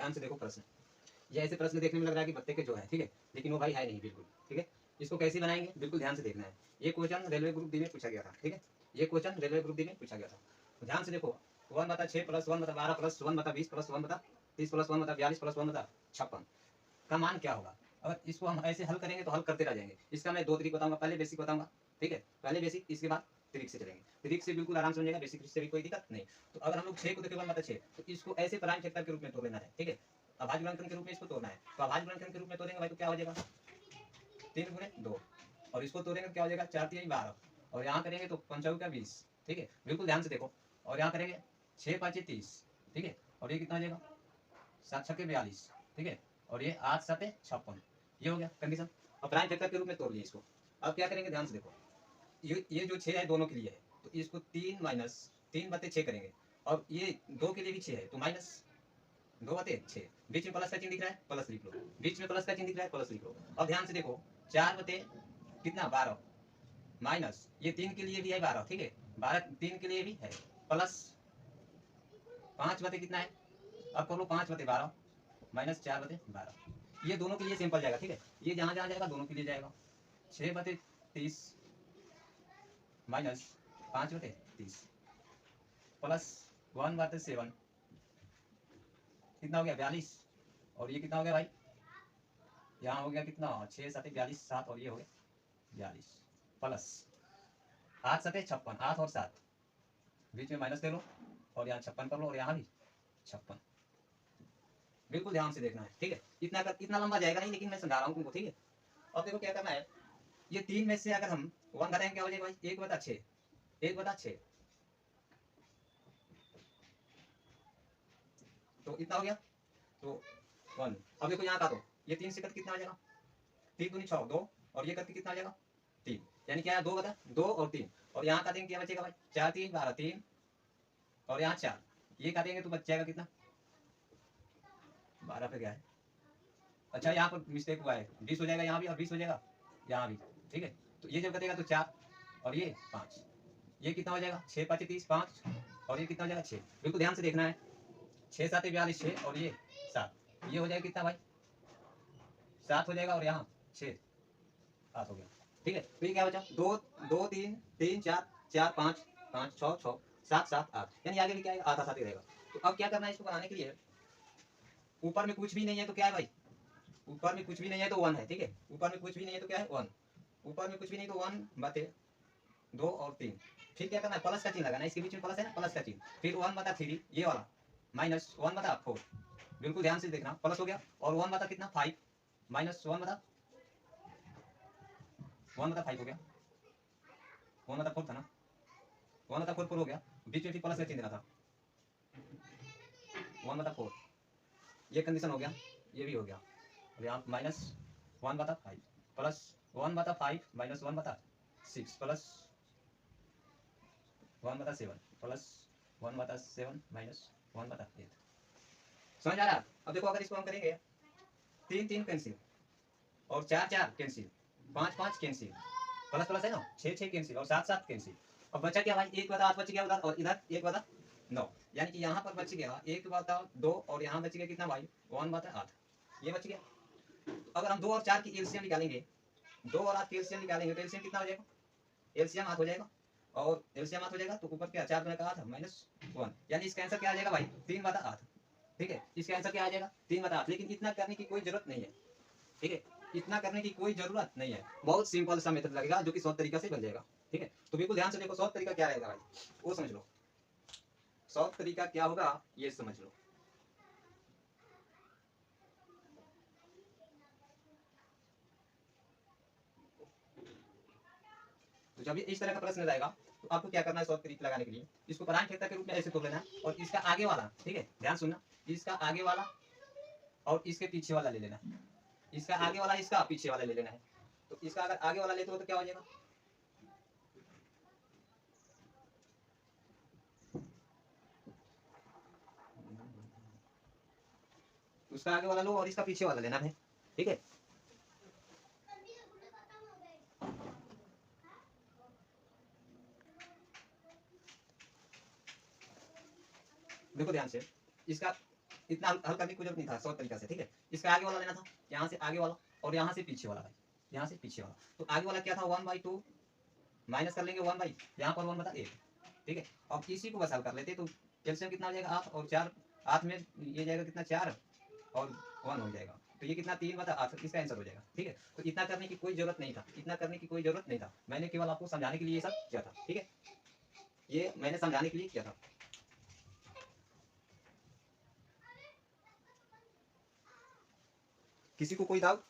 ध्यान से देखो प्रश्न। ये ऐसे प्रश्न देखने में लग रहा है कि बत्ते के जो है, ठीक है, लेकिन वो भाई है नहीं बिल्कुल, ठीक है। इसको कैसे बनाएंगे बिल्कुल ध्यान से देखना है। ये क्वेश्चन रेलवे ग्रुप डी में पूछा गया था, ठीक है, ये क्वेश्चन रेलवे ग्रुप डी में पूछा गया था। तो ध्यान से देखो, 1/6 plus 1/12 plus 1/20 plus 1/30 plus 1/42 plus 1/56 का मान क्या होगा। अगर इसको हम ऐसे हल करेंगे तो हल करते रह जाएंगे। इसका मैं 2 तरीके बताऊंगा, पहले बेसिक बताऊंगा, ठीक है, पहले बेसिक, इसके बाद ट्रिक से चलेंगे। ट्रिक से बिल्कुल आराम से समझेगा, बेसिक से भी कोई दिक्कत नहीं। तो अगर हम लोग 6 को देखें 1/6, तो इसको ऐसे प्राइम फैक्टर के रूप में तोड़ लेना है, ठीक है, अभाज्य गुणनखंड के रूप में इसको तोड़ना है। तो अभाज्य गुणनखंड के रूप में तोड़ेंगे भाई तो क्या हो जाएगा, 3 गुणे 2, और इसको तोड़ेंगे क्या हो जाएगा, 4 3 12, और यहाँ करेंगे तो 5 का 20, ठीक है, बिल्कुल ध्यान से देखो, और यहाँ करेंगे 6 5 30, ठीक है, और ये कितना हो जाएगा, 7 6 42, ठीक है, और ये 8 7 56, ये हो गया कंडीशन। अब प्राइम फैक्टर के रूप में तोड़ लिए इसको। अब क्या करेंगे ध्यान से देखो, ये जो 6 है दोनों के लिए है, तो इसको 3 माइनस 3/6 करेंगे, और ये 2 के लिए भी 6 है तो माइनस 2/6, बीच में प्लस का चिन्ह दिख रहा है, प्लस लिख लो, बीच में प्लस का चिन्ह दिख रहा है, प्लस लिख लो। अब ध्यान से देखो, 4/12 माइनस ये 3 के लिए भी है 12, ठीक है, 12 3 के लिए भी है, प्लस 5 कितना है, अब कर लो 5/12 माइनस 4/12, ये दोनों के लिए सिंपल जाएगा, ठीक है, ये जहां जहां जाएगा दोनों के लिए जाएगा। 6/30 माइनस 5/30 प्लस 1/7 कितना हो गया 42, और ये कितना हो गया भाई, यहाँ हो गया कितना 6 7 42 7, और ये हो गया 42 प्लस 8 7 56, 8 और 7 बीच में माइनस ले लो, और यहाँ 56 कर लो, और यहाँ भी 56, बिल्कुल ध्यान से देखना है, ठीक है। इतना लंबा जाएगा नहीं, लेकिन मैं समझा रहा हूँ तुमको, ठीक है। अब देखो क्या करना है, ये 3 में से अगर हम 1 घटाएंगे क्या हो जाएगा भाई, 1/6, 1/6, तो इतना हो गया, तो 1। अब देखो यहाँ का तो ये 3 से कट कितना आ जाएगा, 3 दूनी 6 2, और ये करके कितना आ जाएगा 3, यानी क्या है 2 और 3, और यहाँ काटेंगे क्या बचेगा भाई, 4 3 12 3, और यहाँ 4, ये काटेंगे तो बच जाएगा कितना 12 पे क्या है, अच्छा यहाँ पर मिस्टेक हुआ है, 20 हो जाएगा यहाँ भी, और 20 हो जाएगा यहाँ भी, ठीक है। तो ये जब कटेगा तो 4 और ये 5, ये कितना हो जाएगा 6 5 30 5, और ये कितना हो जाएगा 6, बिल्कुल ध्यान से देखना है, 6 7 42 6, और ये 7, ये हो जाएगा कितना भाई 7 हो जाएगा, और यहाँ 6 7 हो गया, ठीक है। तो ये क्या बचा 2 2 3 3 4 4 5 5 6 6 7 7 8, यानी आगे भी क्या आएगा 8 7 ही रहेगा। तो अब क्या करना है इसको बनाने के लिए, ऊपर में कुछ भी नहीं है तो क्या है भाई, ऊपर में कुछ भी नहीं है तो 1 है, ठीक है, ऊपर में कुछ भी नहीं है तो क्या है 1, ऊपर में कुछ भी नहीं तो 1/2 और 3, फिर क्या करना है प्लस का चिन्ह लगाना है, इसके बीच में प्लस है ना, प्लस का चिन्ह, फिर 1/3 ये वाला माइनस 1/4, बिल्कुल ध्यान से देखना, प्लस हो गया, और 1 कितना 5 माइनस 1/5 हो गया, 1/4 था ना, 1/4 हो गया, बीच में फिर प्लस का चिन्ह देना था, 1/4, ये कंडीशन हो गया, ये भी हो गया, और यहाँ minus 1/5 plus 1/5 minus 1/6 plus 1/7 plus 1/7 minus 1/8, समझ आ रहा है। अब देखो अगर इसको हम करेंगे 3 3 कैंसिल, और 4 4 कैंसिल, 5 5 कैंसिल, प्लस प्लस है ना, 6 6 कैंसिल, और 7 7 कैंसिल, अब बचा क्या भाई 1/8 बच गया उधर, और इधर 1/9, यानी कि यहाँ पर बच गया 1/2, और यहाँ बच गया कितना भाई 1/8, ये बच गया। तो अगर हम 2 और 4 की एलसीएम निकालेंगे, 2 और 8 की एलसीएम निकालेंगे तो एलसीएम कितना हो जाएगा, एलसीएम 8 हो जाएगा, और एलसीएम 8 हो जाएगा तो ऊपर क्या 4 गुना का 8 माइनस 1, यानी इसका आंसर क्या आ जाएगा भाई 3/8, ठीक है, इसका आंसर क्या आ जाएगा 3/8। लेकिन इतना करने की कोई जरूरत नहीं है, ठीक है, इतना करने की कोई जरूरत नहीं है, बहुत सिंपल सा मेथड लगेगा जो कि शॉर्ट तरीका से बन जाएगा, ठीक है। तो बिल्कुल ध्यान से देखो शॉर्ट तरीका क्या रहेगा भाई, वो समझ लो, शॉर्ट तरीका क्या होगा ये समझ लो। तो जब इस तरह का प्रश्न रहेगा तो आपको क्या करना है शॉर्ट तरीका लगाने के लिए, इसको प्राइम फैक्टर के रूप में ऐसे तोड़ लेना है, और इसका आगे वाला, ठीक है ध्यान सुनना, इसका आगे वाला और इसके पीछे वाला ले लेना है, इसका आगे वाला इसका पीछे वाला ले लेना है। तो इसका अगर आगे वाला लेते हो तो क्या हो जाएगा, उसका आगे वाला लो और इसका पीछे वाला लेना है, ठीक है। देखो ध्यान से, इसका इतना हल करने की जरूरत नहीं था शॉर्ट तरीका से, ठीक है। इसका आगे वाला लेना था, यहाँ से आगे वाला और यहाँ से पीछे वाला भाई, यहाँ से पीछे वाला। तो आगे वाला क्या था 1/2 माइनस कर लेंगे 1/, यहाँ पर 1 बटा 8, ठीक है। अब इसी को बस हल कर लेते तो एलसीएम कितना आ जाएगा 8 और 4, 8 में ये जाएगा कितना 4 और 1 हो जाएगा, तो ये कितना 3 बटा 8, इसका आंसर हो जाएगा, ठीक है। तो इतना करने की कोई जरूरत नहीं था, इतना करने की कोई जरूरत नहीं था, मैंने केवल आपको समझाने के लिए ये सब किया था, ठीक है। ये मैंने समझाने के लिए किया था। किसी को कोई डाउट?